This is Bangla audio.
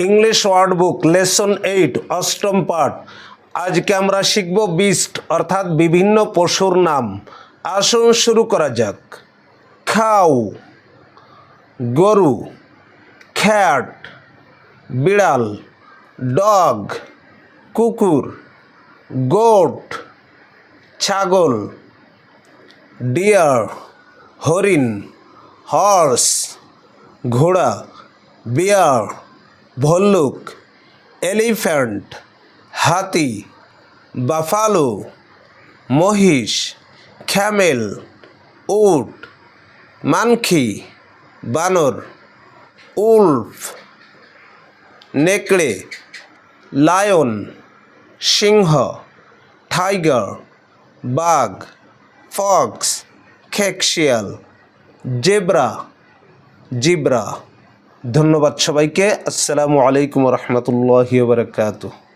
ইংলিশ ওয়ার্ড বুক লেসন 8 অষ্টম পাঠ। আজকে আমরা শিখব বিস্ট অর্থাৎ বিভিন্ন পশুর নাম। আসুন শুরু করা যাক। খাও গরু, খ্যাট বিড়াল, ডগ কুকুর, গোট ছাগল, ডিয়ার হরিণ, হর্স ঘোড়া, বিয়ার ভল্লুক, এলিফ্যান্ট হাতি, বাফালো মহিষ, ক্যামেল উট, মানখি বানর, উল্ফ নেকড়ে, লায়ন সিংহ, টাইগার বাঘ, ফক্স খেকশিয়াল, জেব্রা জিব্রা। ধন্যবাদ সবাইকে। আসসালামু আলাইকুম রহমতুল্লাহি ওয়া বারাকাতুহু।